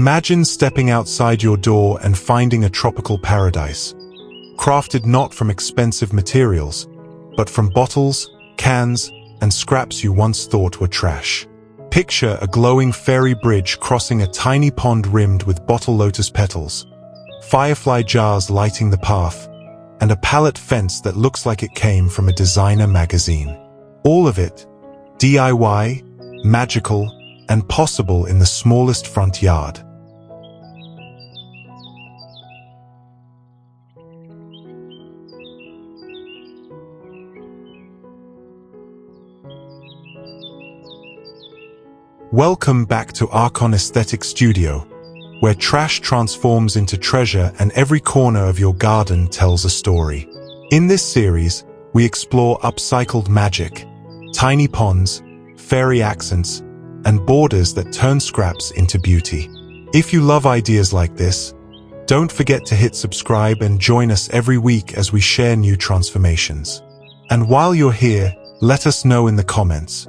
Imagine stepping outside your door and finding a tropical paradise, crafted not from expensive materials, but from bottles, cans, and scraps you once thought were trash. Picture a glowing fairy bridge crossing a tiny pond rimmed with bottle lotus petals, firefly jars lighting the path, and a pallet fence that looks like it came from a designer magazine. All of it DIY, magical, and possible in the smallest front yard. Welcome back to Archon Aesthetic Studio, where trash transforms into treasure and every corner of your garden tells a story. In this series, we explore upcycled magic, tiny ponds, fairy accents, and borders that turn scraps into beauty. If you love ideas like this, don't forget to hit subscribe and join us every week as we share new transformations. And while you're here, let us know in the comments.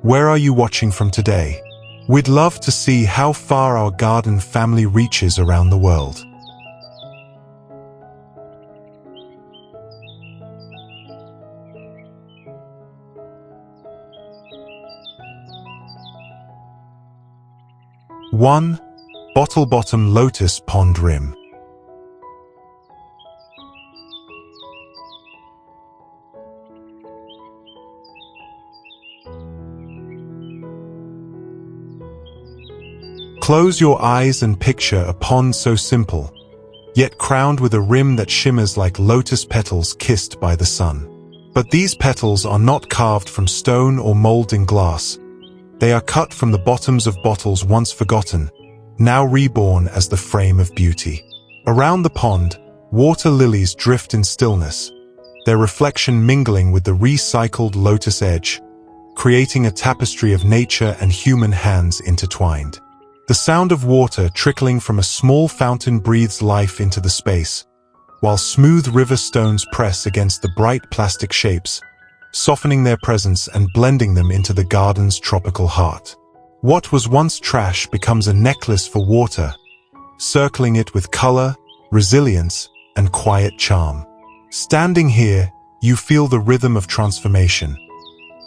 Where are you watching from today? We'd love to see how far our garden family reaches around the world. One, Bottle Bottom Lotus Pond Rim. Close your eyes and picture a pond so simple, yet crowned with a rim that shimmers like lotus petals kissed by the sun. But these petals are not carved from stone or molded in glass. They are cut from the bottoms of bottles once forgotten, now reborn as the frame of beauty. Around the pond, water lilies drift in stillness, their reflection mingling with the recycled lotus edge, creating a tapestry of nature and human hands intertwined. The sound of water trickling from a small fountain breathes life into the space, while smooth river stones press against the bright plastic shapes, softening their presence and blending them into the garden's tropical heart. What was once trash becomes a necklace for water, circling it with color, resilience, and quiet charm. Standing here, you feel the rhythm of transformation,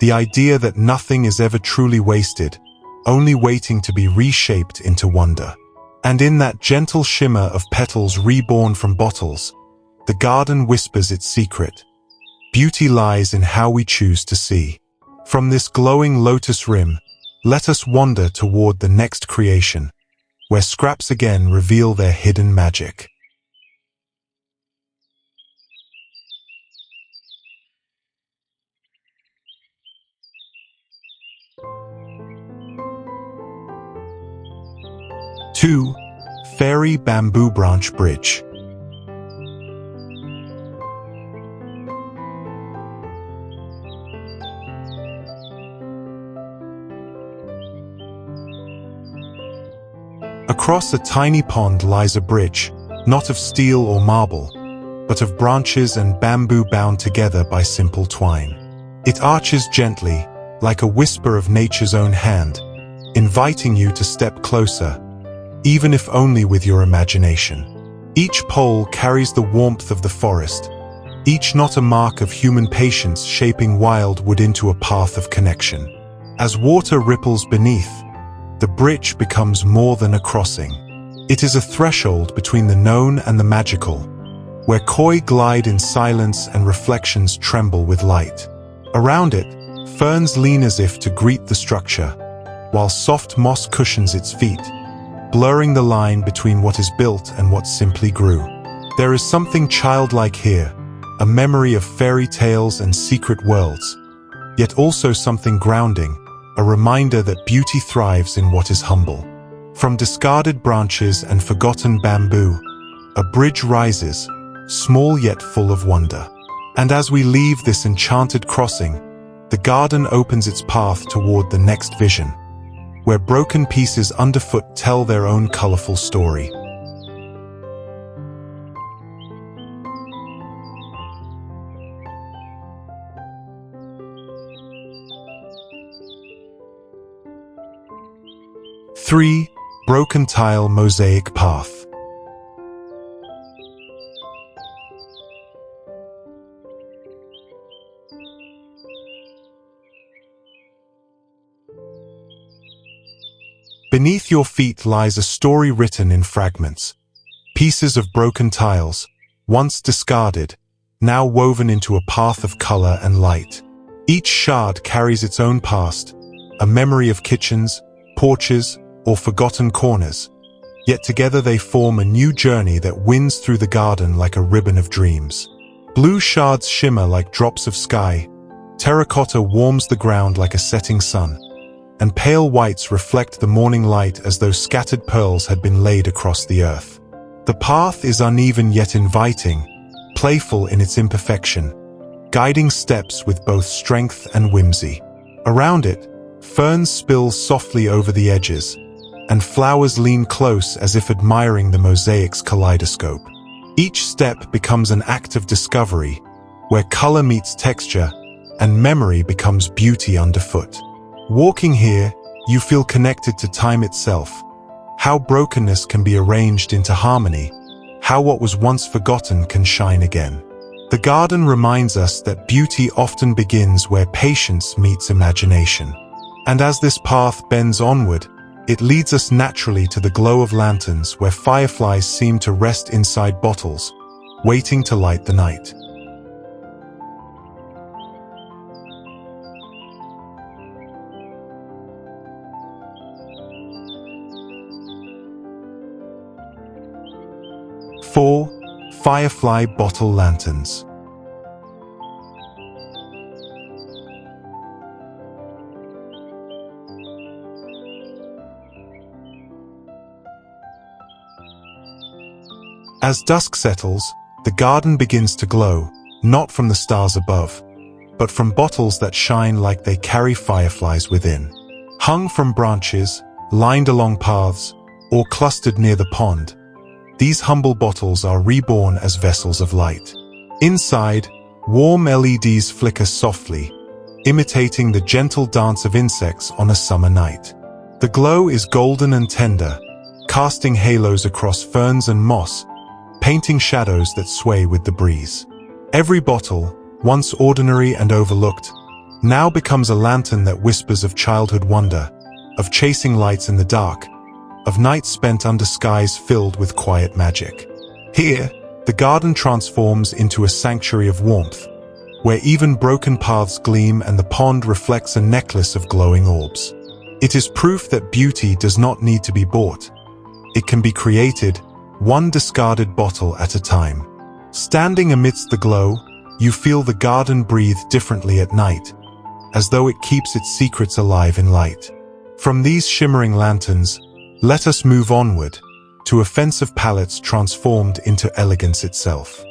the idea that nothing is ever truly wasted, only waiting to be reshaped into wonder. And in that gentle shimmer of petals reborn from bottles, the garden whispers its secret. Beauty lies in how we choose to see. From this glowing lotus rim, let us wander toward the next creation, where scraps again reveal their hidden magic. Two, Fairy Bamboo Branch Bridge. Across a tiny pond lies a bridge, not of steel or marble, but of branches and bamboo bound together by simple twine. It arches gently, like a whisper of nature's own hand, inviting you to step closer, even if only with your imagination. Each pole carries the warmth of the forest, each knot a mark of human patience shaping wildwood into a path of connection. As water ripples beneath, the bridge becomes more than a crossing. It is a threshold between the known and the magical, where koi glide in silence and reflections tremble with light. Around it, ferns lean as if to greet the structure, while soft moss cushions its feet, blurring the line between what is built and what simply grew. There is something childlike here, a memory of fairy tales and secret worlds, yet also something grounding, a reminder that beauty thrives in what is humble. From discarded branches and forgotten bamboo, a bridge rises, small yet full of wonder. And as we leave this enchanted crossing, the garden opens its path toward the next vision, where broken pieces underfoot tell their own colorful story. Three, broken tile mosaic path. Beneath your feet lies a story written in fragments. Pieces of broken tiles, once discarded, now woven into a path of color and light. Each shard carries its own past, a memory of kitchens, porches, or forgotten corners. Yet together they form a new journey that winds through the garden like a ribbon of dreams. Blue shards shimmer like drops of sky, terracotta warms the ground like a setting sun, and pale whites reflect the morning light as though scattered pearls had been laid across the earth. The path is uneven yet inviting, playful in its imperfection, guiding steps with both strength and whimsy. Around it, ferns spill softly over the edges, and flowers lean close as if admiring the mosaic's kaleidoscope. Each step becomes an act of discovery, where color meets texture, and memory becomes beauty underfoot. Walking here, you feel connected to time itself, how brokenness can be arranged into harmony, how what was once forgotten can shine again. The garden reminds us that beauty often begins where patience meets imagination. And as this path bends onward, it leads us naturally to the glow of lanterns where fireflies seem to rest inside bottles, waiting to light the night. Four Firefly Bottle Lanterns. As dusk settles, the garden begins to glow, not from the stars above, but from bottles that shine like they carry fireflies within. Hung from branches, lined along paths, or clustered near the pond, these humble bottles are reborn as vessels of light. Inside, warm LEDs flicker softly, imitating the gentle dance of insects on a summer night. The glow is golden and tender, casting halos across ferns and moss, painting shadows that sway with the breeze. Every bottle, once ordinary and overlooked, now becomes a lantern that whispers of childhood wonder, of chasing lights in the dark, of nights spent under skies filled with quiet magic. Here, the garden transforms into a sanctuary of warmth, where even broken paths gleam and the pond reflects a necklace of glowing orbs. It is proof that beauty does not need to be bought. It can be created, one discarded bottle at a time. Standing amidst the glow, you feel the garden breathe differently at night, as though it keeps its secrets alive in light. From these shimmering lanterns, let us move onward, to offensive pallets transformed into elegance itself.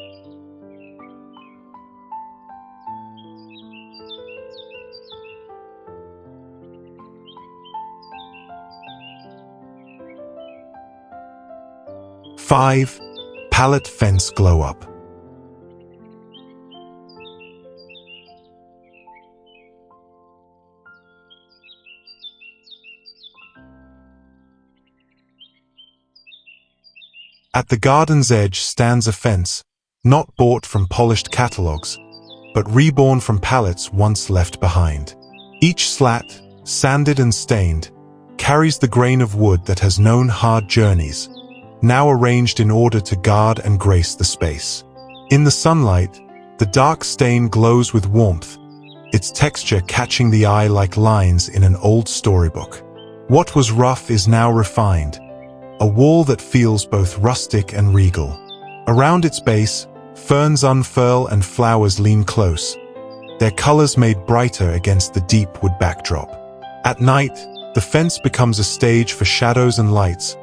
Five Pallet Fence Glow Up. At the garden's edge stands a fence, not bought from polished catalogs, but reborn from pallets once left behind. Each slat, sanded and stained, carries the grain of wood that has known hard journeys, now arranged in order to guard and grace the space. In the sunlight, the dark stain glows with warmth, its texture catching the eye like lines in an old storybook. What was rough is now refined, a wall that feels both rustic and regal. Around its base, ferns unfurl and flowers lean close, their colors made brighter against the deep wood backdrop. At night, the fence becomes a stage for shadows and lights,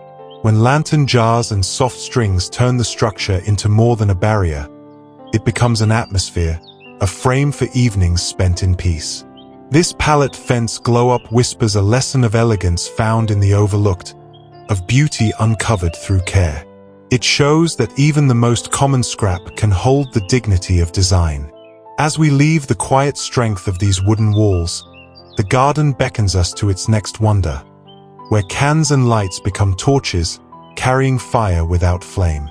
when lantern jars and soft strings turn the structure into more than a barrier. It becomes an atmosphere, a frame for evenings spent in peace. This pallet fence glow-up whispers a lesson of elegance found in the overlooked, of beauty uncovered through care. It shows that even the most common scrap can hold the dignity of design. As we leave the quiet strength of these wooden walls, the garden beckons us to its next wonder, where cans and lights become torches, carrying fire without flame.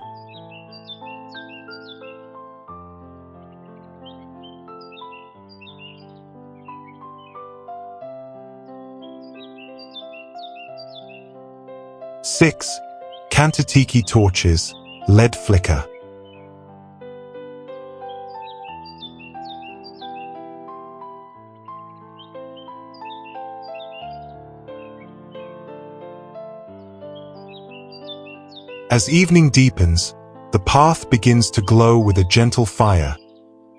Six, Can-to-Tiki torches, LED flicker. As evening deepens, the path begins to glow with a gentle fire,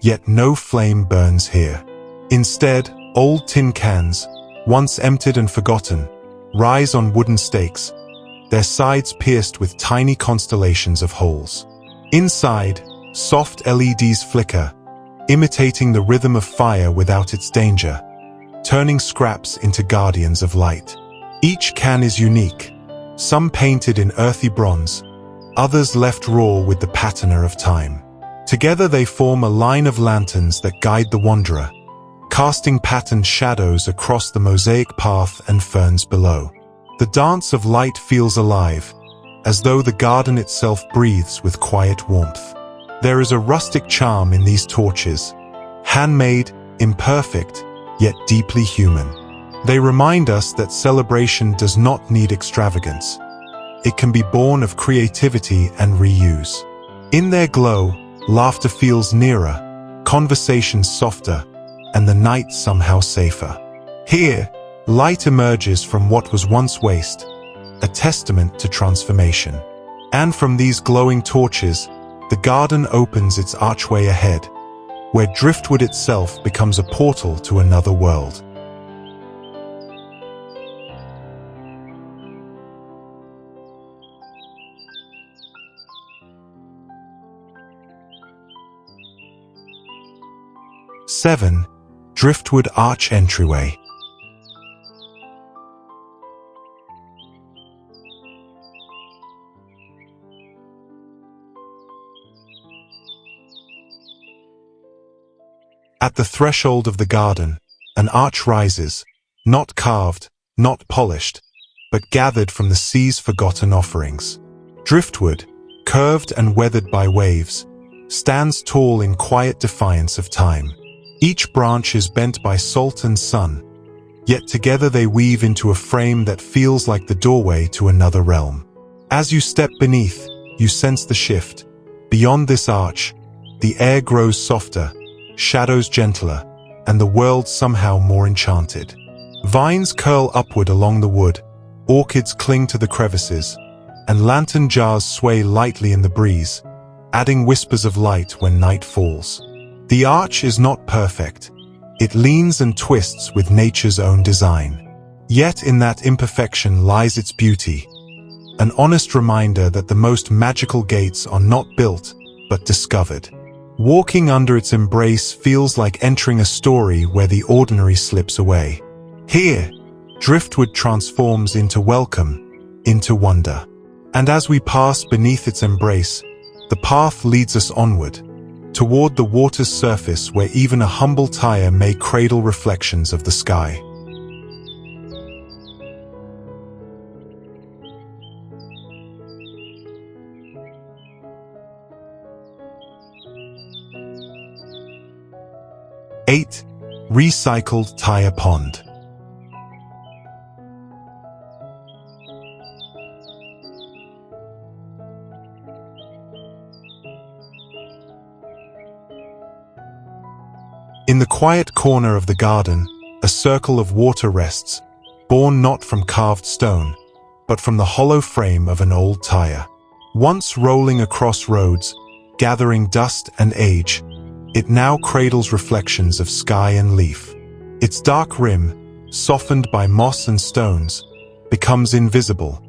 yet no flame burns here. Instead, old tin cans, once emptied and forgotten, rise on wooden stakes, their sides pierced with tiny constellations of holes. Inside, soft LEDs flicker, imitating the rhythm of fire without its danger, turning scraps into guardians of light. Each can is unique, some painted in earthy bronze, others left raw with the patina of time. Together they form a line of lanterns that guide the wanderer, casting patterned shadows across the mosaic path and ferns below. The dance of light feels alive, as though the garden itself breathes with quiet warmth. There is a rustic charm in these torches, handmade, imperfect, yet deeply human. They remind us that celebration does not need extravagance. It can be born of creativity and reuse. In their glow, laughter feels nearer, conversations softer, and the night somehow safer. Here, light emerges from what was once waste, a testament to transformation. And from these glowing torches, the garden opens its archway ahead, where driftwood itself becomes a portal to another world. Seven, Driftwood Arch Entryway. At the threshold of the garden, an arch rises, not carved, not polished, but gathered from the sea's forgotten offerings. Driftwood, curved and weathered by waves, stands tall in quiet defiance of time. Each branch is bent by salt and sun, yet together they weave into a frame that feels like the doorway to another realm. As you step beneath, you sense the shift. Beyond this arch, the air grows softer, shadows gentler, and the world somehow more enchanted. Vines curl upward along the wood, orchids cling to the crevices, and lantern jars sway lightly in the breeze, adding whispers of light when night falls. The arch is not perfect. It leans and twists with nature's own design. Yet in that imperfection lies its beauty, an honest reminder that the most magical gates are not built, but discovered. Walking under its embrace feels like entering a story where the ordinary slips away. Here, driftwood transforms into welcome, into wonder. And as we pass beneath its embrace, the path leads us onward, toward the water's surface where even a humble tire may cradle reflections of the sky. Eight, Recycled Tire Pond. In the quiet corner of the garden, a circle of water rests, born not from carved stone, but from the hollow frame of an old tire. Once rolling across roads, gathering dust and age, it now cradles reflections of sky and leaf. Its dark rim, softened by moss and stones, becomes invisible,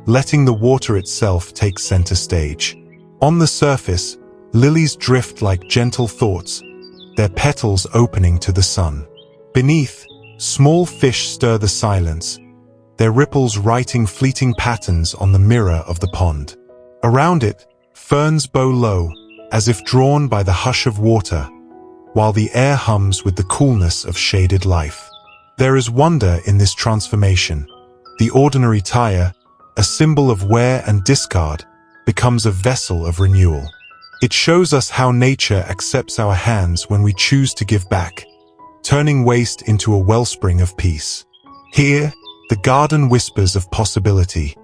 letting the water itself take center stage. On the surface, lilies drift like gentle thoughts, their petals opening to the sun. Beneath, small fish stir the silence, their ripples writing fleeting patterns on the mirror of the pond. Around it, ferns bow low, as if drawn by the hush of water, while the air hums with the coolness of shaded life. There is wonder in this transformation, The ordinary tire, a symbol of wear and discard, becomes a vessel of renewal. It shows us how nature accepts our hands when we choose to give back, turning waste into a wellspring of peace. Here, the garden whispers of possibility,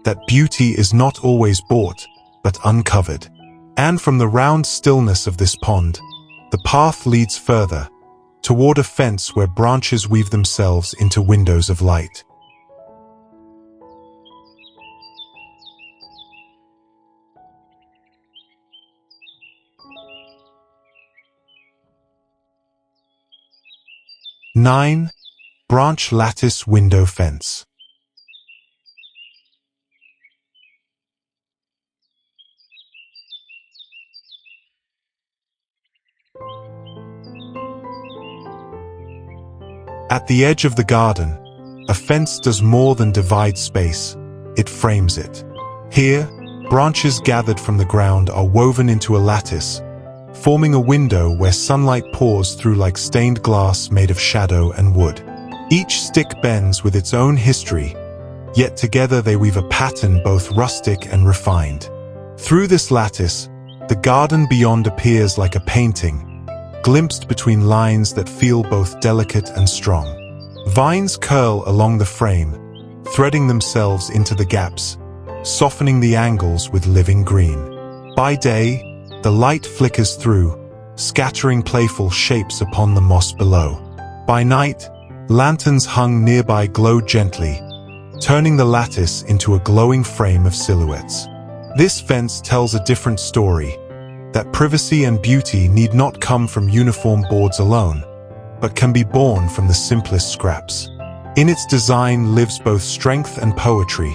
that beauty is not always bought, but uncovered. And from the round stillness of this pond, the path leads further, toward a fence where branches weave themselves into windows of light. Nine, branch lattice window fence. At the edge of the garden, a fence does more than divide space, it frames it. Here, branches gathered from the ground are woven into a lattice, forming a window where sunlight pours through like stained glass made of shadow and wood. Each stick bends with its own history, yet together they weave a pattern both rustic and refined. Through this lattice, the garden beyond appears like a painting, glimpsed between lines that feel both delicate and strong. Vines curl along the frame, threading themselves into the gaps, softening the angles with living green. By day, the light flickers through, scattering playful shapes upon the moss below. By night, lanterns hung nearby glow gently, turning the lattice into a glowing frame of silhouettes. This fence tells a different story, that privacy and beauty need not come from uniform boards alone, but can be born from the simplest scraps. In its design lives both strength and poetry,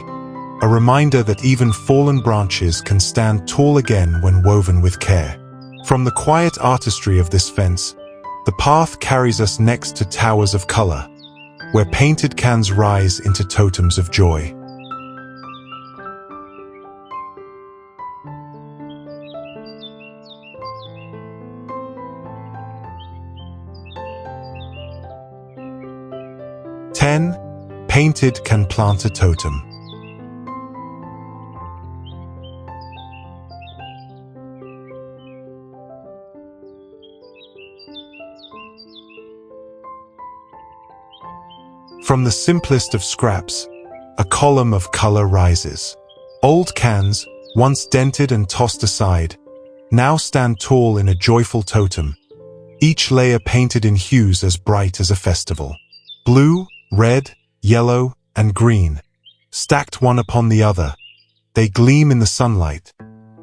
a reminder that even fallen branches can stand tall again when woven with care. From the quiet artistry of this fence, the path carries us next to towers of color, where painted cans rise into totems of joy. Painted can plant a totem. From the simplest of scraps, a column of color rises. Old cans, once dented and tossed aside, now stand tall in a joyful totem, each layer painted in hues as bright as a festival. Blue, red, yellow, and green, stacked one upon the other, they gleam in the sunlight,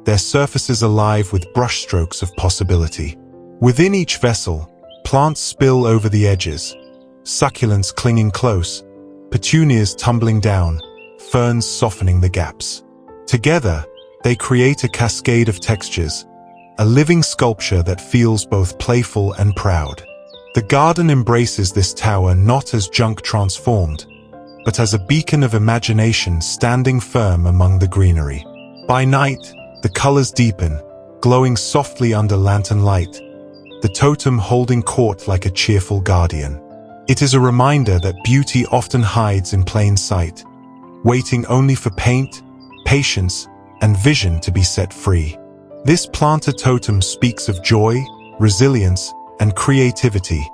their surfaces alive with brushstrokes of possibility. Within each vessel, plants spill over the edges, succulents clinging close, petunias tumbling down, ferns softening the gaps. Together, they create a cascade of textures, a living sculpture that feels both playful and proud. The garden embraces this tower not as junk transformed, but as a beacon of imagination standing firm among the greenery. By night, the colors deepen, glowing softly under lantern light, the totem holding court like a cheerful guardian. It is a reminder that beauty often hides in plain sight, waiting only for paint, patience, and vision to be set free. This planter totem speaks of joy, resilience, and creativity,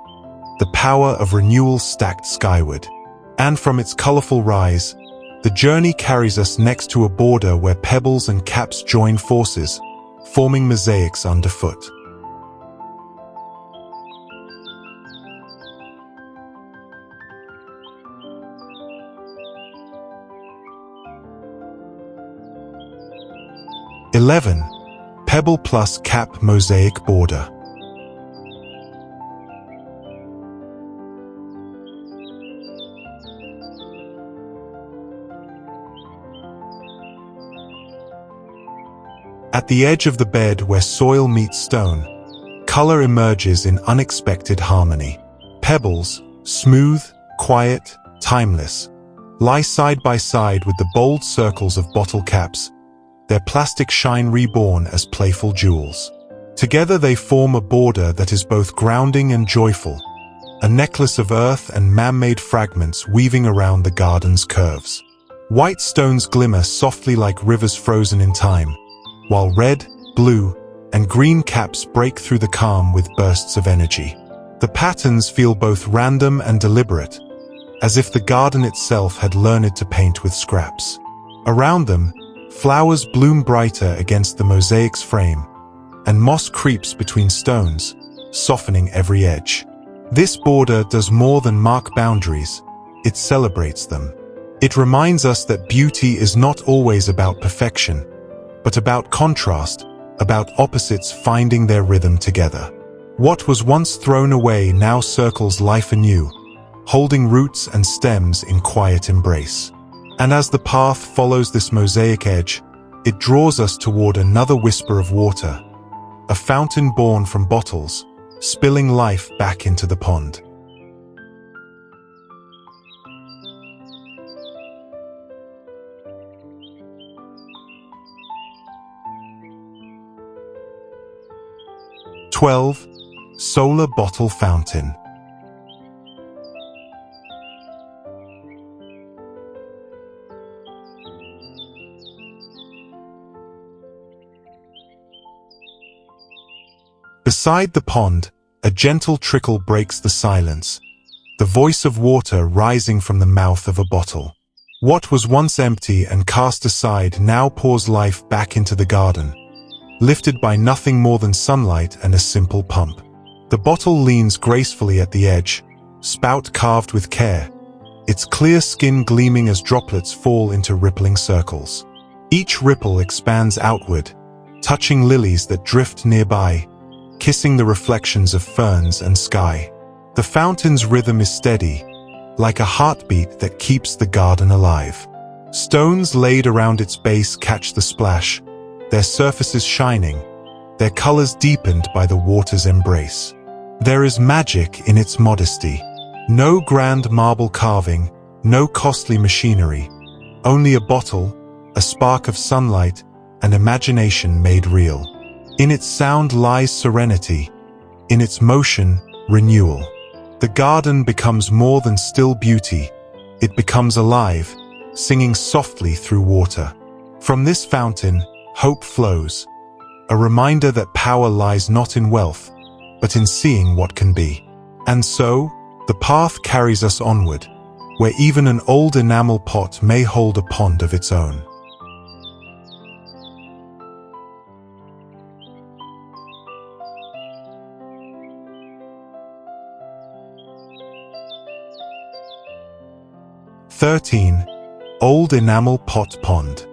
the power of renewal stacked skyward. And from its colorful rise, the journey carries us next to a border where pebbles and caps join forces, forming mosaics underfoot. Pebble plus cap mosaic border. At the edge of the bed where soil meets stone, color emerges in unexpected harmony. Pebbles, smooth, quiet, timeless, lie side by side with the bold circles of bottle caps, their plastic shine reborn as playful jewels. Together they form a border that is both grounding and joyful, a necklace of earth and man-made fragments weaving around the garden's curves. White stones glimmer softly like rivers frozen in time, while red, blue, and green caps break through the calm with bursts of energy. The patterns feel both random and deliberate, as if the garden itself had learned to paint with scraps. Around them, flowers bloom brighter against the mosaic's frame, and moss creeps between stones, softening every edge. This border does more than mark boundaries, it celebrates them. It reminds us that beauty is not always about perfection, but about contrast, about opposites finding their rhythm together. What was once thrown away now circles life anew, holding roots and stems in quiet embrace. And as the path follows this mosaic edge, it draws us toward another whisper of water, a fountain born from bottles, spilling life back into the pond. "12. Solar Bottle Fountain." Beside the pond, a gentle trickle breaks the silence, the voice of water rising from the mouth of a bottle. What was once empty and cast aside now pours life back into the garden, lifted by nothing more than sunlight and a simple pump. The bottle leans gracefully at the edge, spout carved with care, its clear skin gleaming as droplets fall into rippling circles. Each ripple expands outward, touching lilies that drift nearby, kissing the reflections of ferns and sky. The fountain's rhythm is steady, like a heartbeat that keeps the garden alive. Stones laid around its base catch the splash, their surfaces shining, their colors deepened by the water's embrace. There is magic in its modesty. No grand marble carving, no costly machinery, only a bottle, a spark of sunlight, and imagination made real. In its sound lies serenity, in its motion, renewal. The garden becomes more than still beauty, it becomes alive, singing softly through water. From this fountain, hope flows, a reminder that power lies not in wealth, but in seeing what can be. And so, the path carries us onward, where even an old enamel pot may hold a pond of its own. "13. Old Enamel Pot Pond."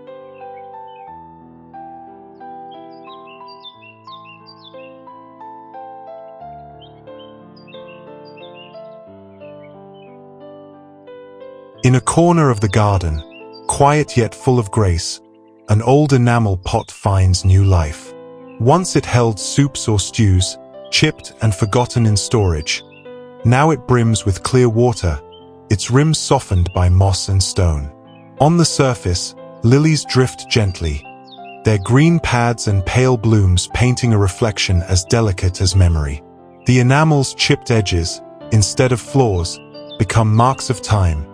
In a corner of the garden, quiet yet full of grace, an old enamel pot finds new life. Once it held soups or stews, chipped and forgotten in storage. Now it brims with clear water, its rim softened by moss and stone. On the surface, lilies drift gently, their green pads and pale blooms painting a reflection as delicate as memory. The enamel's chipped edges, instead of flaws, become marks of time,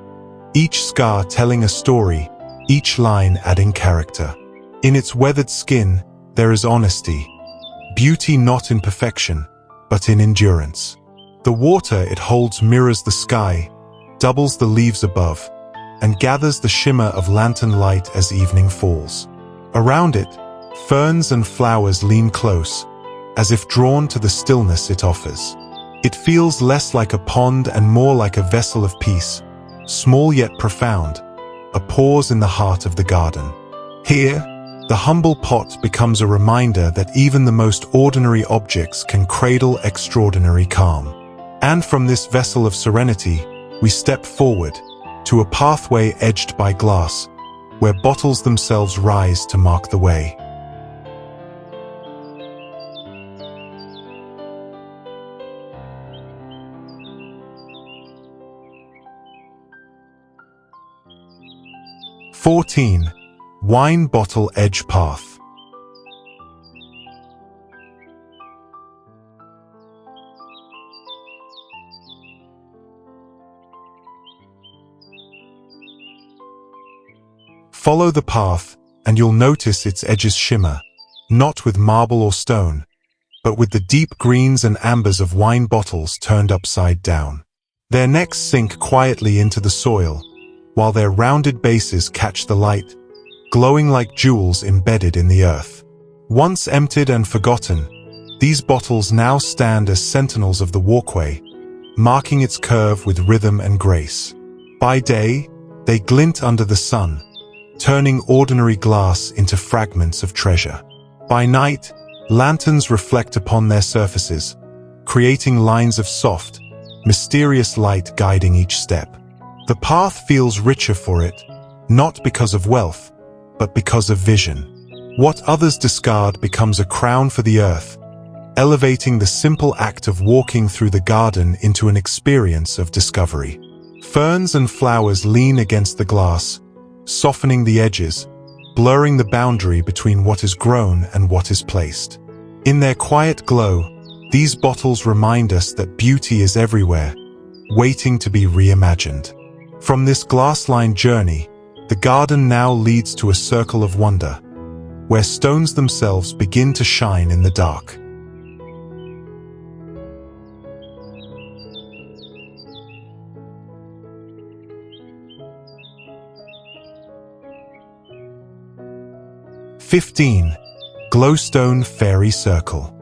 each scar telling a story, each line adding character. In its weathered skin, there is honesty, beauty not in perfection, but in endurance. The water it holds mirrors the sky, doubles the leaves above, and gathers the shimmer of lantern light as evening falls. Around it, ferns and flowers lean close, as if drawn to the stillness it offers. It feels less like a pond and more like a vessel of peace, small yet profound, a pause in the heart of the garden. Here, the humble pot becomes a reminder that even the most ordinary objects can cradle extraordinary calm. And from this vessel of serenity, we step forward to a pathway edged by glass, where bottles themselves rise to mark the way. "14. Wine Bottle Edge Path." Follow the path, and you'll notice its edges shimmer, not with marble or stone, but with the deep greens and ambers of wine bottles turned upside down. Their necks sink quietly into the soil, while their rounded bases catch the light, glowing like jewels embedded in the earth. Once emptied and forgotten, these bottles now stand as sentinels of the walkway, marking its curve with rhythm and grace. By day, they glint under the sun, turning ordinary glass into fragments of treasure. By night, lanterns reflect upon their surfaces, creating lines of soft, mysterious light guiding each step. The path feels richer for it, not because of wealth, but because of vision. What others discard becomes a crown for the earth, elevating the simple act of walking through the garden into an experience of discovery. Ferns and flowers lean against the glass, softening the edges, blurring the boundary between what is grown and what is placed. In their quiet glow, these bottles remind us that beauty is everywhere, waiting to be reimagined. From this glass-lined journey, the garden now leads to a circle of wonder, where stones themselves begin to shine in the dark. (15) Glowstone Fairy Circle.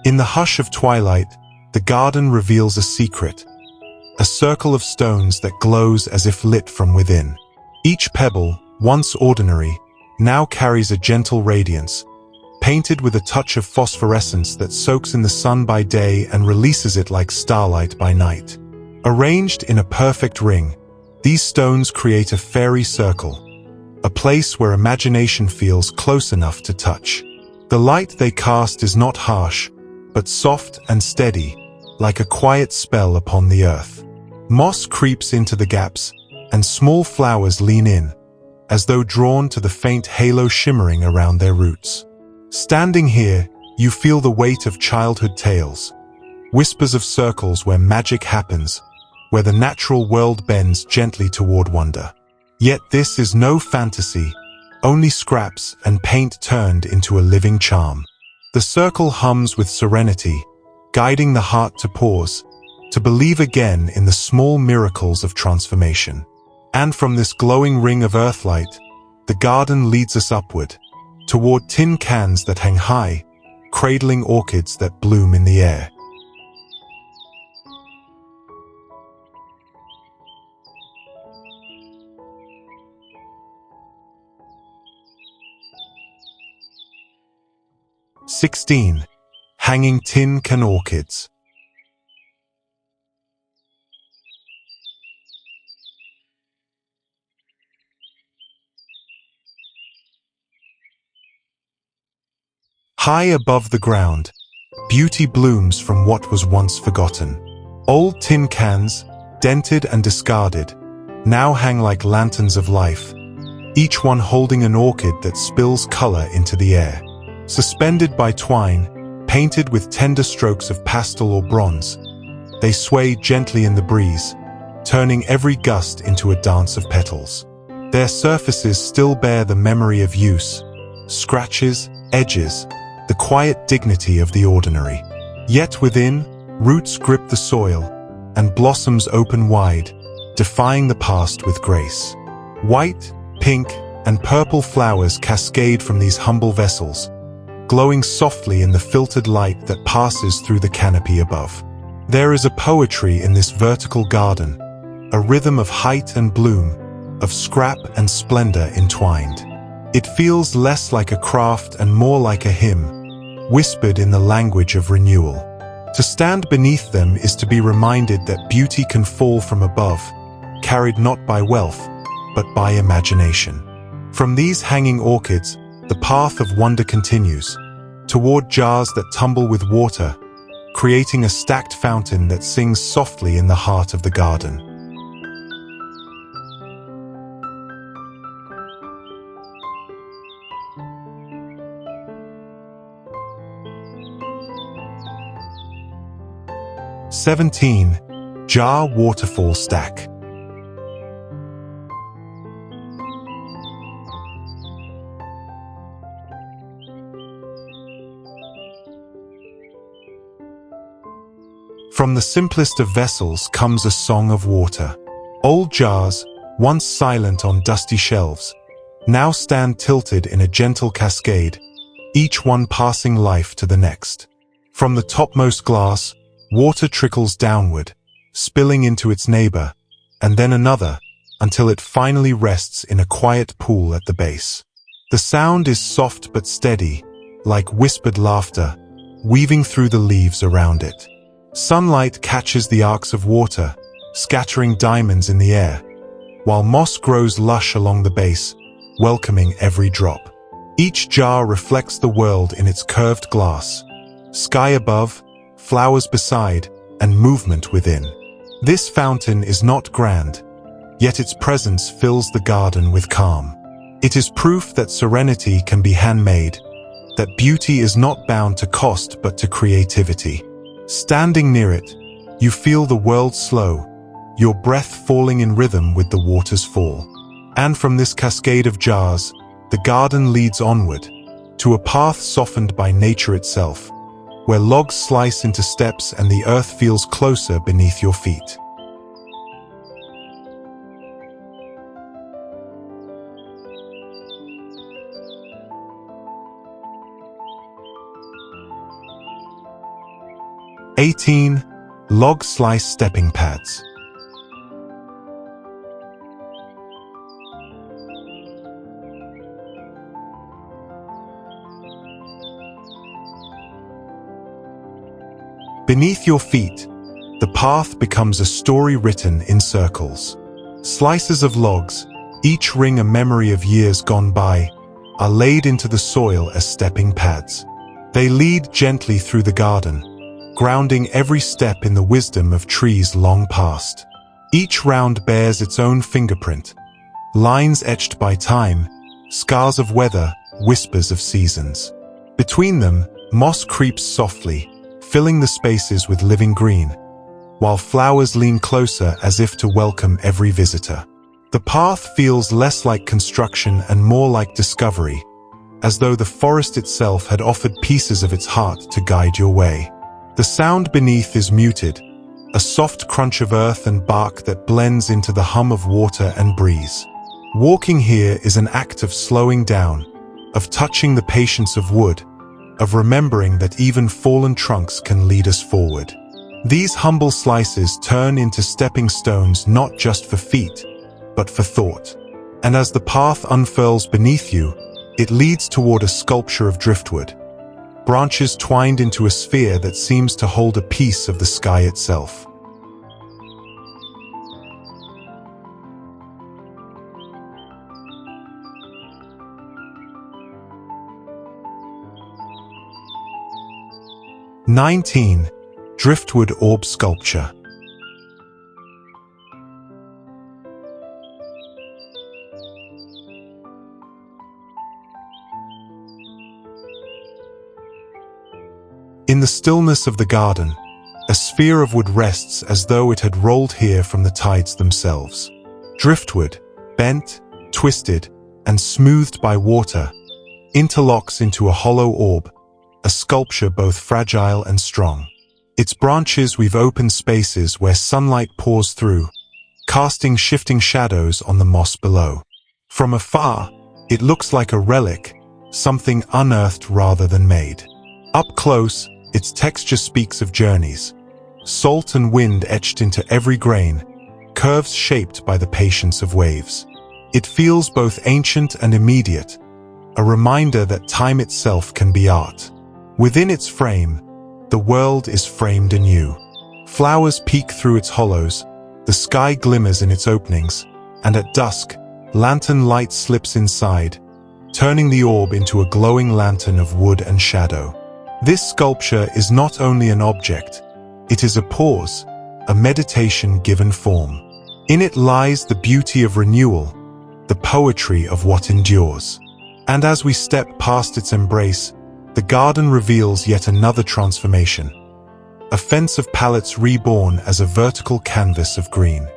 In the hush of twilight, the garden reveals a secret, a circle of stones that glows as if lit from within. Each pebble, once ordinary, now carries a gentle radiance, painted with a touch of phosphorescence that soaks in the sun by day and releases it like starlight by night. Arranged in a perfect ring, these stones create a fairy circle, a place where imagination feels close enough to touch. The light they cast is not harsh, but soft and steady, like a quiet spell upon the earth. Moss creeps into the gaps, and small flowers lean in, as though drawn to the faint halo shimmering around their roots. Standing here, you feel the weight of childhood tales, whispers of circles where magic happens, where the natural world bends gently toward wonder. Yet this is no fantasy, only scraps and paint turned into a living charm. The circle hums with serenity, guiding the heart to pause, to believe again in the small miracles of transformation. And from this glowing ring of earthlight, the garden leads us upward, toward tin cans that hang high, cradling orchids that bloom in the air. (16) Hanging Tin Can Orchids. High above the ground, beauty blooms from what was once forgotten. Old tin cans, dented and discarded, now hang like lanterns of life, each one holding an orchid that spills color into the air. Suspended by twine, painted with tender strokes of pastel or bronze, they sway gently in the breeze, turning every gust into a dance of petals. Their surfaces still bear the memory of use, scratches, edges, the quiet dignity of the ordinary. Yet within, roots grip the soil, and blossoms open wide, defying the past with grace. White, pink, and purple flowers cascade from these humble vessels, glowing softly in the filtered light that passes through the canopy above. There is a poetry in this vertical garden, a rhythm of height and bloom, of scrap and splendor entwined. It feels less like a craft and more like a hymn, whispered in the language of renewal. To stand beneath them is to be reminded that beauty can fall from above, carried not by wealth, but by imagination. From these hanging orchids, the path of wonder continues, toward jars that tumble with water, creating a stacked fountain that sings softly in the heart of the garden. 17. Jar Waterfall Stack. From the simplest of vessels comes a song of water. Old jars, once silent on dusty shelves, now stand tilted in a gentle cascade, each one passing life to the next. From the topmost glass, water trickles downward, spilling into its neighbor, and then another, until it finally rests in a quiet pool at the base. The sound is soft but steady, like whispered laughter, weaving through the leaves around it. Sunlight catches the arcs of water, scattering diamonds in the air, while moss grows lush along the base, welcoming every drop. Each jar reflects the world in its curved glass, sky above, flowers beside, and movement within. This fountain is not grand, yet its presence fills the garden with calm. It is proof that serenity can be handmade, that beauty is not bound to cost but to creativity. Standing near it, you feel the world slow, your breath falling in rhythm with the water's fall. And from this cascade of jars, the garden leads onward, to a path softened by nature itself, where logs slice into steps and the earth feels closer beneath your feet. (18) Log Slice Stepping Pads. Beneath your feet, the path becomes a story written in circles. Slices of logs, each ring a memory of years gone by, are laid into the soil as stepping pads. They lead gently through the garden, grounding every step in the wisdom of trees long past. Each round bears its own fingerprint, lines etched by time, scars of weather, whispers of seasons. Between them, moss creeps softly, filling the spaces with living green, while flowers lean closer as if to welcome every visitor. The path feels less like construction and more like discovery, as though the forest itself had offered pieces of its heart to guide your way. The sound beneath is muted, a soft crunch of earth and bark that blends into the hum of water and breeze. Walking here is an act of slowing down, of touching the patience of wood, of remembering that even fallen trunks can lead us forward. These humble slices turn into stepping stones not just for feet, but for thought. And as the path unfurls beneath you, it leads toward a sculpture of driftwood, branches twined into a sphere that seems to hold a piece of the sky itself. (19) Driftwood Orb Sculpture. In the stillness of the garden, a sphere of wood rests as though it had rolled here from the tides themselves. Driftwood, bent, twisted, and smoothed by water, interlocks into a hollow orb, a sculpture both fragile and strong. Its branches weave open spaces where sunlight pours through, casting shifting shadows on the moss below. From afar, it looks like a relic, something unearthed rather than made. Up close, its texture speaks of journeys, salt and wind etched into every grain, curves shaped by the patience of waves. It feels both ancient and immediate, a reminder that time itself can be art. Within its frame, the world is framed anew. Flowers peek through its hollows, the sky glimmers in its openings, and at dusk, lantern light slips inside, turning the orb into a glowing lantern of wood and shadow. This sculpture is not only an object, it is a pause, a meditation given form. In it lies the beauty of renewal, the poetry of what endures. And as we step past its embrace, the garden reveals yet another transformation. a fence of pallets reborn as a vertical canvas of green.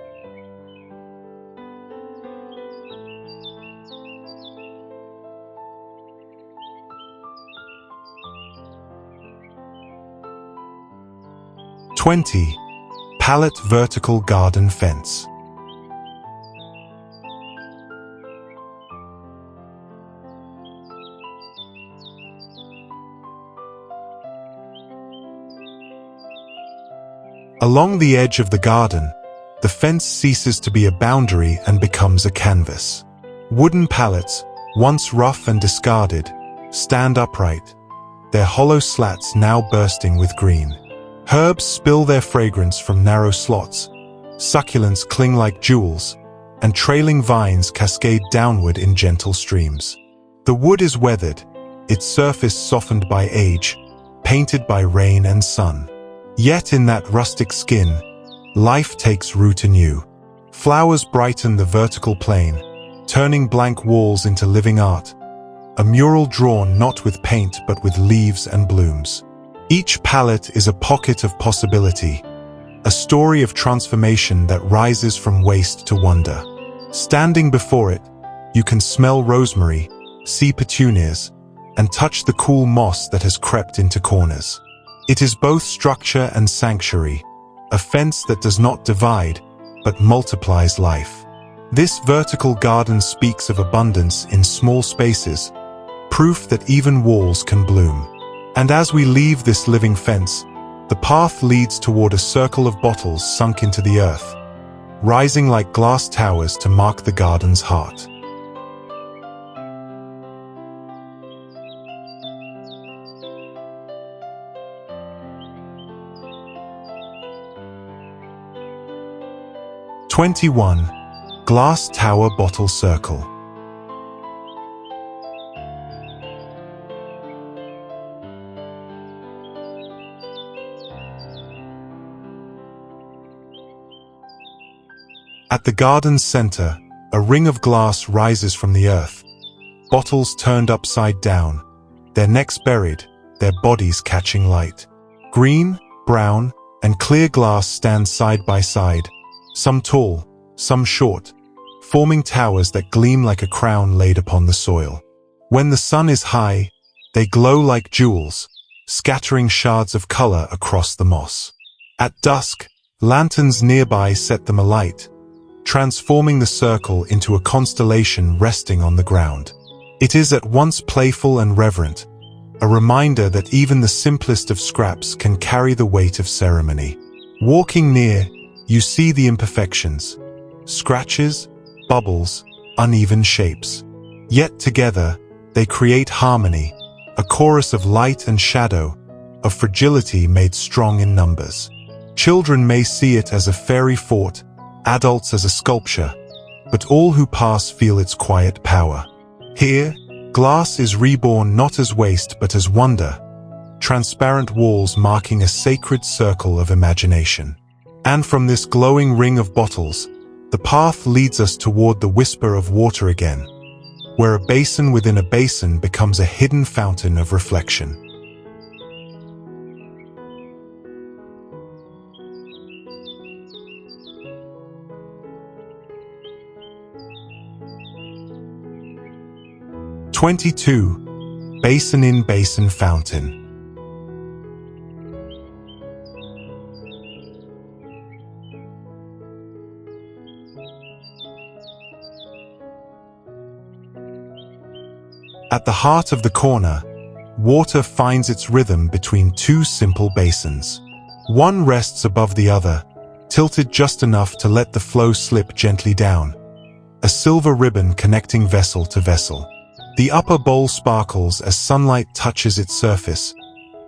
Pallet vertical garden fence. Along the edge of the garden, the fence ceases to be a boundary and becomes a canvas. Wooden pallets, once rough and discarded, stand upright, their hollow slats now bursting with green. Herbs spill their fragrance from narrow slots, succulents cling like jewels, and trailing vines cascade downward in gentle streams. The wood is weathered, its surface softened by age, painted by rain and sun. Yet in that rustic skin, life takes root anew. Flowers brighten the vertical plane, turning blank walls into living art, a mural drawn not with paint but with leaves and blooms. Each pallet is a pocket of possibility, a story of transformation that rises from waste to wonder. Standing before it, you can smell rosemary, see petunias, and touch the cool moss that has crept into corners. It is both structure and sanctuary, a fence that does not divide, but multiplies life. This vertical garden speaks of abundance in small spaces, proof that even walls can bloom. And as we leave this living fence, the path leads toward a circle of bottles sunk into the earth, rising like glass towers to mark the garden's heart. Glass Tower Bottle Circle. At the garden's center, a ring of glass rises from the earth, bottles turned upside down, their necks buried, their bodies catching light. Green, brown, and clear glass stand side by side, some tall, some short, forming towers that gleam like a crown laid upon the soil. When the sun is high, they glow like jewels, scattering shards of color across the moss. At dusk, lanterns nearby set them alight, transforming the circle into a constellation resting on the ground. It is at once playful and reverent, a reminder that even the simplest of scraps can carry the weight of ceremony. Walking near, you see the imperfections, scratches, bubbles, uneven shapes. Yet together, they create harmony, a chorus of light and shadow, of fragility made strong in numbers. Children may see it as a fairy fort, adults as a sculpture, but all who pass feel its quiet power. Here, glass is reborn not as waste but as wonder, transparent walls marking a sacred circle of imagination. And from this glowing ring of bottles, the path leads us toward the whisper of water again, where a basin within a basin becomes a hidden fountain of reflection. Basin-in-Basin Fountain. At the heart of the corner, water finds its rhythm between two simple basins. One rests above the other, tilted just enough to let the flow slip gently down, a silver ribbon connecting vessel to vessel. The upper bowl sparkles as sunlight touches its surface,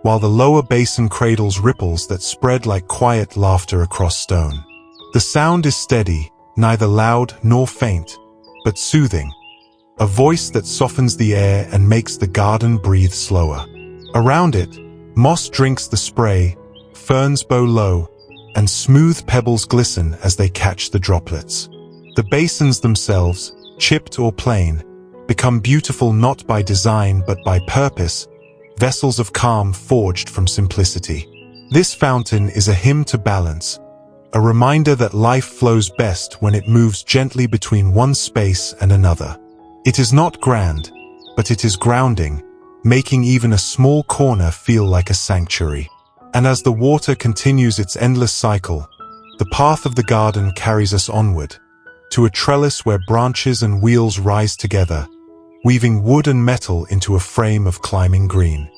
while the lower basin cradles ripples that spread like quiet laughter across stone. The sound is steady, neither loud nor faint, but soothing, a voice that softens the air and makes the garden breathe slower. Around it, moss drinks the spray, ferns bow low, and smooth pebbles glisten as they catch the droplets. The basins themselves, chipped or plain, become beautiful not by design but by purpose, vessels of calm forged from simplicity. This fountain is a hymn to balance, a reminder that life flows best when it moves gently between one space and another. It is not grand, but it is grounding, making even a small corner feel like a sanctuary. And as the water continues its endless cycle, the path of the garden carries us onward, to a trellis where branches and wheels rise together, weaving wood and metal into a frame of climbing green.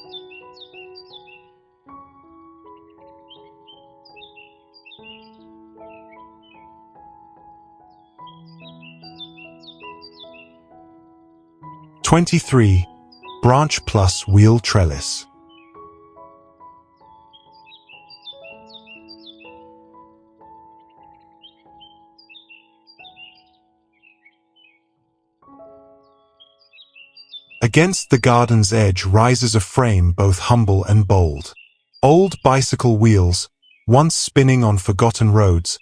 '23. Branch plus Wheel Trellis. Against the garden's edge rises a frame both humble and bold. Old bicycle wheels, once spinning on forgotten roads,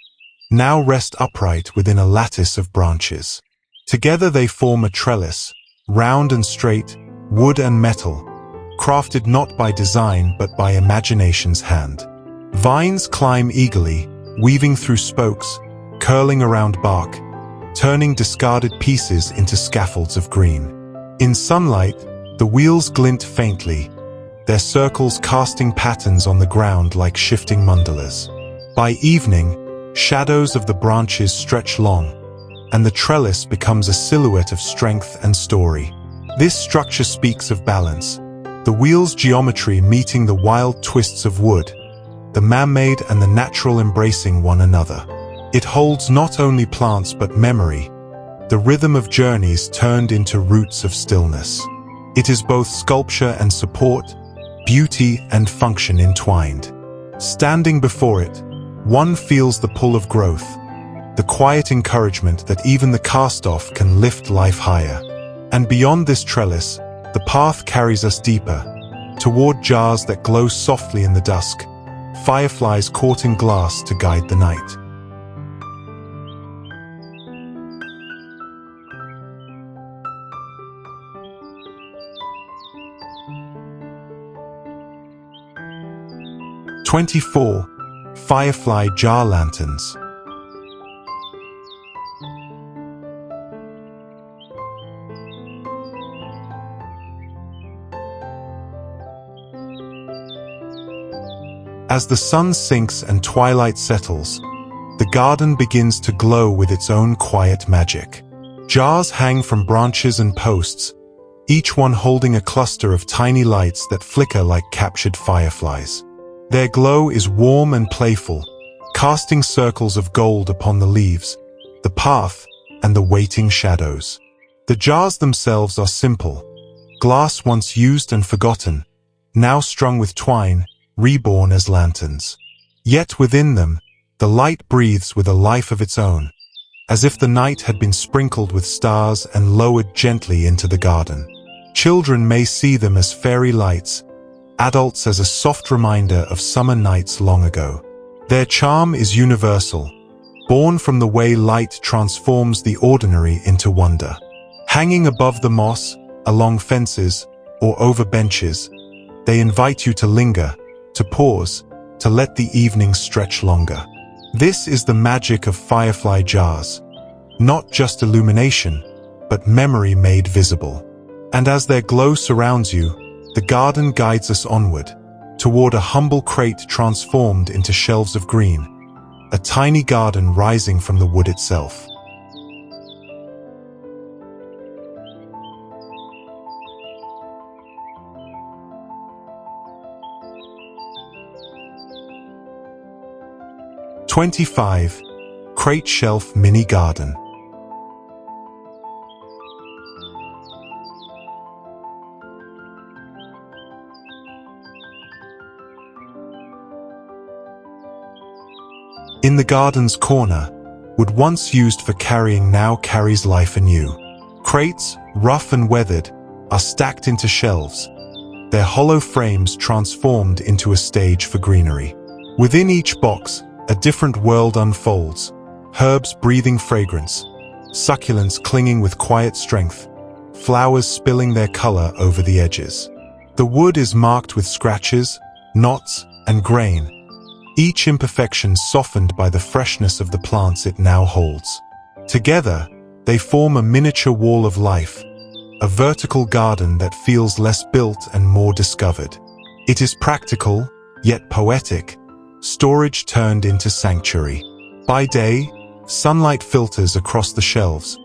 now rest upright within a lattice of branches. Together they form a trellis, round and straight, wood and metal, crafted not by design but by imagination's hand. Vines climb eagerly, weaving through spokes, curling around bark, turning discarded pieces into scaffolds of green. In sunlight, the wheels glint faintly, their circles casting patterns on the ground like shifting mandalas. By evening, shadows of the branches stretch long, and the trellis becomes a silhouette of strength and story. This structure speaks of balance, the wheel's geometry meeting the wild twists of wood, the man-made and the natural embracing one another. It holds not only plants but memory, the rhythm of journeys turned into roots of stillness. It is both sculpture and support, beauty and function entwined. Standing before it, one feels the pull of growth, the quiet encouragement that even the cast-off can lift life higher. And beyond this trellis, the path carries us deeper, toward jars that glow softly in the dusk, fireflies caught in glass to guide the night. '24. Firefly Jar Lanterns. As the sun sinks and twilight settles, the garden begins to glow with its own quiet magic. Jars hang from branches and posts, each one holding a cluster of tiny lights that flicker like captured fireflies. Their glow is warm and playful, casting circles of gold upon the leaves, the path, and the waiting shadows. The jars themselves are simple, glass once used and forgotten, now strung with twine, reborn as lanterns. Yet within them, the light breathes with a life of its own, as if the night had been sprinkled with stars and lowered gently into the garden. Children may see them as fairy lights, adults as a soft reminder of summer nights long ago. Their charm is universal, born from the way light transforms the ordinary into wonder. Hanging above the moss, along fences, or over benches, they invite you to linger, to pause, to let the evening stretch longer. This is the magic of firefly jars, not just illumination, but memory made visible. And as their glow surrounds you, the garden guides us onward, toward a humble crate transformed into shelves of green, a tiny garden rising from the wood itself. '25. Crate Shelf Mini Garden. In the garden's corner, wood once used for carrying now carries life anew. Crates, rough and weathered, are stacked into shelves, their hollow frames transformed into a stage for greenery. Within each box, a different world unfolds, herbs breathing fragrance, succulents clinging with quiet strength, flowers spilling their color over the edges. The wood is marked with scratches, knots, and grain, each imperfection softened by the freshness of the plants it now holds. Together, they form a miniature wall of life, a vertical garden that feels less built and more discovered. It is practical, yet poetic, storage turned into sanctuary. By day, sunlight filters across the shelves,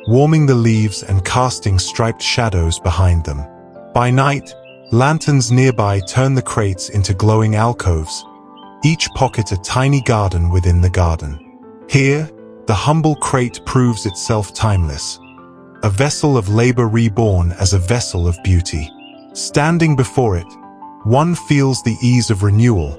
warming the leaves and casting striped shadows behind them. By night, lanterns nearby turn the crates into glowing alcoves, each pocket a tiny garden within the garden. Here, the humble crate proves itself timeless, a vessel of labor reborn as a vessel of beauty. Standing before it, one feels the ease of renewal,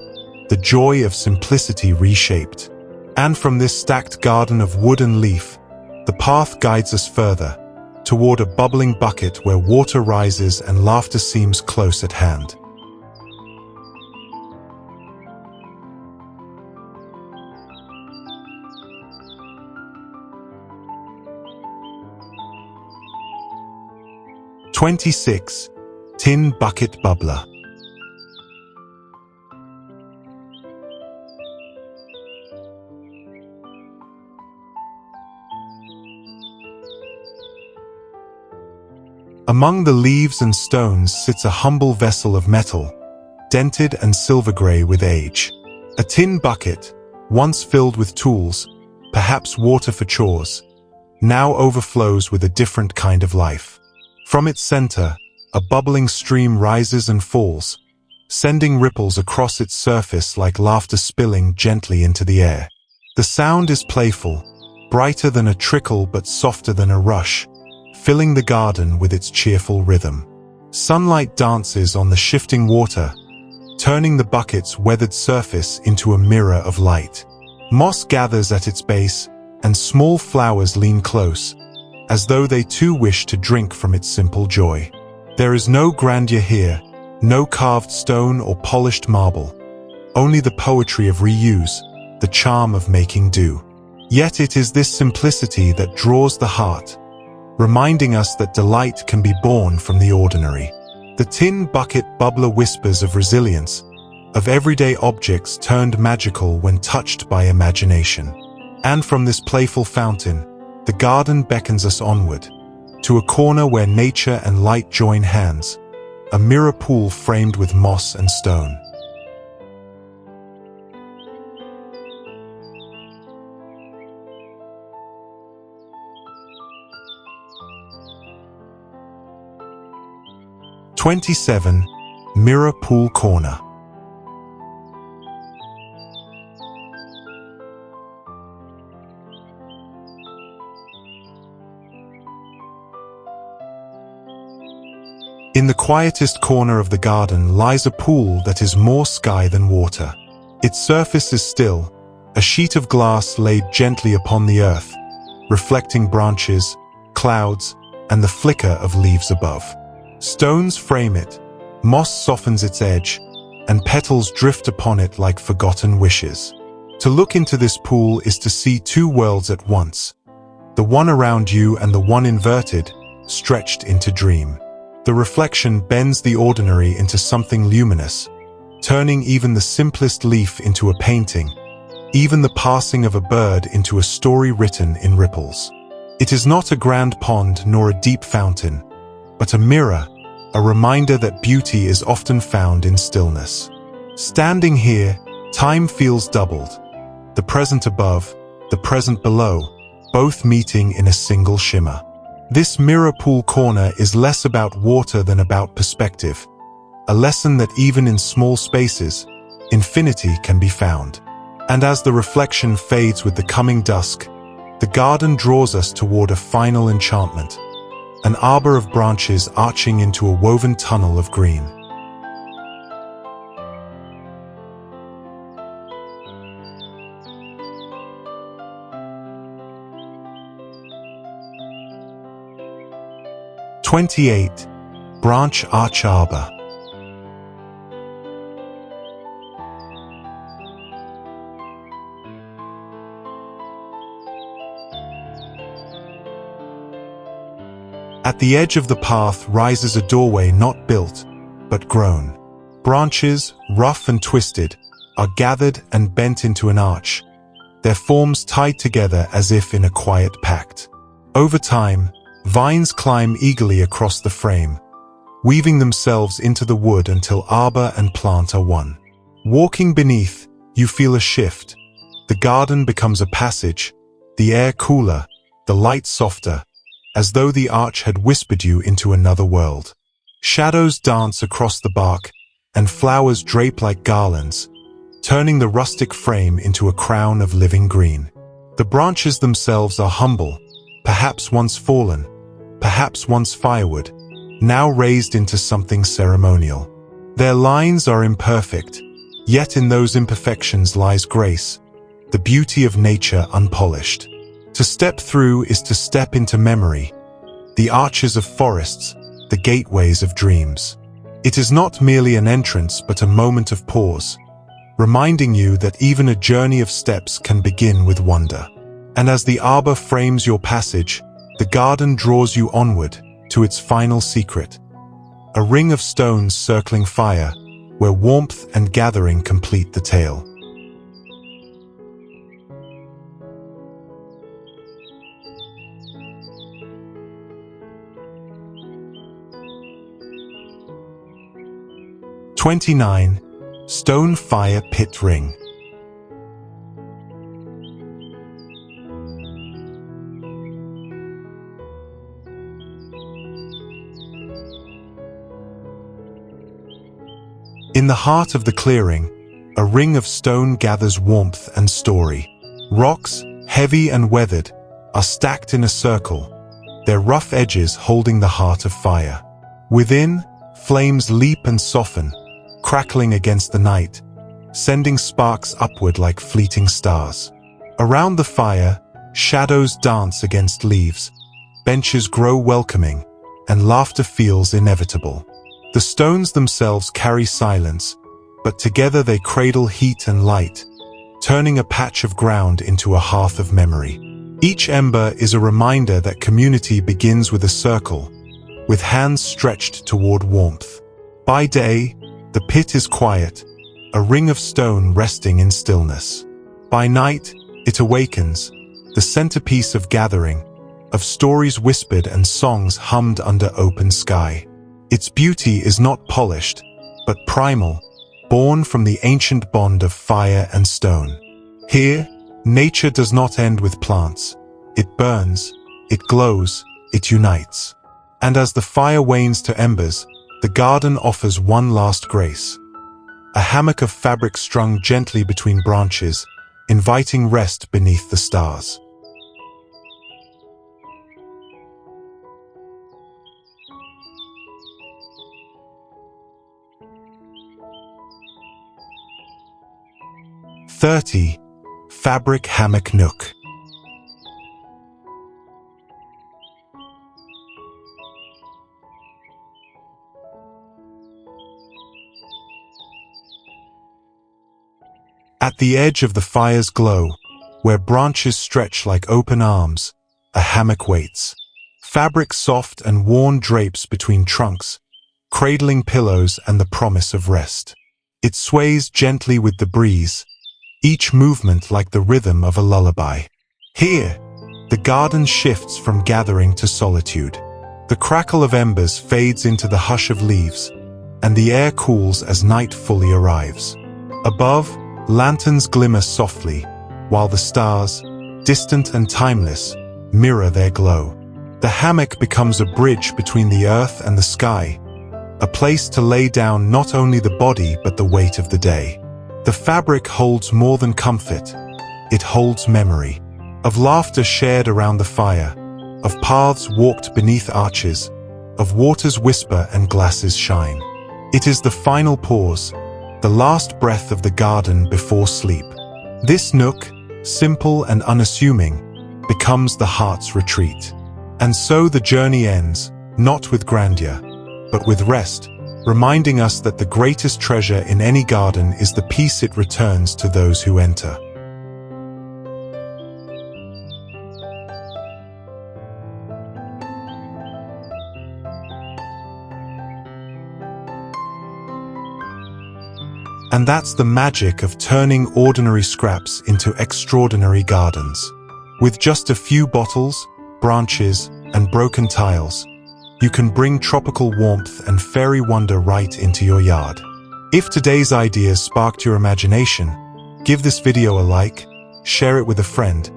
the joy of simplicity reshaped. And from this stacked garden of wood and leaf, the path guides us further, toward a bubbling bucket where water rises and laughter seems close at hand. (26) Tin Bucket Bubbler. Among the leaves and stones sits a humble vessel of metal, dented and silver-gray with age. A tin bucket, once filled with tools, perhaps water for chores, now overflows with a different kind of life. From its center, a bubbling stream rises and falls, sending ripples across its surface like laughter spilling gently into the air. The sound is playful, brighter than a trickle but softer than a rush, filling the garden with its cheerful rhythm. Sunlight dances on the shifting water, turning the bucket's weathered surface into a mirror of light. Moss gathers at its base, and small flowers lean close, as though they too wish to drink from its simple joy. There is no grandeur here, no carved stone or polished marble, only the poetry of reuse, the charm of making do. Yet it is this simplicity that draws the heart, reminding us that delight can be born from the ordinary. The tin bucket bubbler whispers of resilience, of everyday objects turned magical when touched by imagination. And from this playful fountain, the garden beckons us onward, to a corner where nature and light join hands, a mirror pool framed with moss and stone. (27) Mirror Pool Corner. In the quietest corner of the garden lies a pool that is more sky than water. Its surface is still, a sheet of glass laid gently upon the earth, reflecting branches, clouds, and the flicker of leaves above. Stones frame it, moss softens its edge, and petals drift upon it like forgotten wishes. To look into this pool is to see two worlds at once, the one around you and the one inverted, stretched into dream. The reflection bends the ordinary into something luminous, turning even the simplest leaf into a painting, even the passing of a bird into a story written in ripples. It is not a grand pond nor a deep fountain, but a mirror, a reminder that beauty is often found in stillness. Standing here, time feels doubled, the present above, the present below, both meeting in a single shimmer. This mirror pool corner is less about water than about perspective, a lesson that even in small spaces, infinity can be found. And as the reflection fades with the coming dusk, the garden draws us toward a final enchantment, an arbor of branches arching into a woven tunnel of green. (28) Branch Arch Arbor. At the edge of the path rises a doorway not built, but grown. Branches, rough and twisted, are gathered and bent into an arch, their forms tied together as if in a quiet pact. Over time, vines climb eagerly across the frame, weaving themselves into the wood until arbor and plant are one. Walking beneath, you feel a shift. The garden becomes a passage, the air cooler, the light softer, as though the arch had whispered you into another world. Shadows dance across the bark, and flowers drape like garlands, turning the rustic frame into a crown of living green. The branches themselves are humble, perhaps once fallen, perhaps once firewood, now raised into something ceremonial. Their lines are imperfect, yet in those imperfections lies grace, the beauty of nature unpolished. To step through is to step into memory, the arches of forests, the gateways of dreams. It is not merely an entrance but a moment of pause, reminding you that even a journey of steps can begin with wonder. And as the arbor frames your passage, the garden draws you onward to its final secret, a ring of stones circling fire, where warmth and gathering complete the tale. '29. Stone Fire Pit Ring. In the heart of the clearing, a ring of stone gathers warmth and story. Rocks, heavy and weathered, are stacked in a circle, their rough edges holding the heart of fire. Within, flames leap and soften, crackling against the night, sending sparks upward like fleeting stars. Around the fire, shadows dance against leaves, benches grow welcoming, and laughter feels inevitable. The stones themselves carry silence, but together they cradle heat and light, turning a patch of ground into a hearth of memory. Each ember is a reminder that community begins with a circle, with hands stretched toward warmth. By day, the pit is quiet, a ring of stone resting in stillness. By night, it awakens, the centerpiece of gathering, of stories whispered and songs hummed under open sky. Its beauty is not polished, but primal, born from the ancient bond of fire and stone. Here, nature does not end with plants. It burns, it glows, it unites. And as the fire wanes to embers, the garden offers one last grace. A hammock of fabric strung gently between branches, inviting rest beneath the stars. '30. Fabric Hammock Nook. At the edge of the fire's glow, where branches stretch like open arms, a hammock waits. Fabric soft and worn drapes between trunks, cradling pillows and the promise of rest. It sways gently with the breeze, each movement like the rhythm of a lullaby. Here, the garden shifts from gathering to solitude. The crackle of embers fades into the hush of leaves, and the air cools as night fully arrives. Above, lanterns glimmer softly, while the stars, distant and timeless, mirror their glow. The hammock becomes a bridge between the earth and the sky, a place to lay down not only the body but the weight of the day. The fabric holds more than comfort, it holds memory. Of laughter shared around the fire, of paths walked beneath arches, of water's whisper and glasses shine. It is the final pause, the last breath of the garden before sleep. This nook, simple and unassuming, becomes the heart's retreat. And so the journey ends, not with grandeur, but with rest, reminding us that the greatest treasure in any garden is the peace it returns to those who enter. And that's the magic of turning ordinary scraps into extraordinary gardens. With just a few bottles, branches, and broken tiles, you can bring tropical warmth and fairy wonder right into your yard. If today's ideas sparked your imagination, give this video a like, share it with a friend,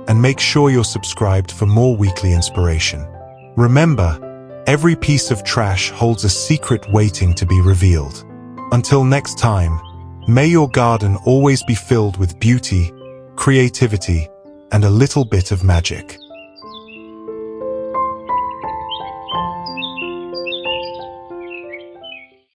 and make sure you're subscribed for more weekly inspiration. Remember, every piece of trash holds a secret waiting to be revealed. Until next time, may your garden always be filled with beauty, creativity, and a little bit of magic.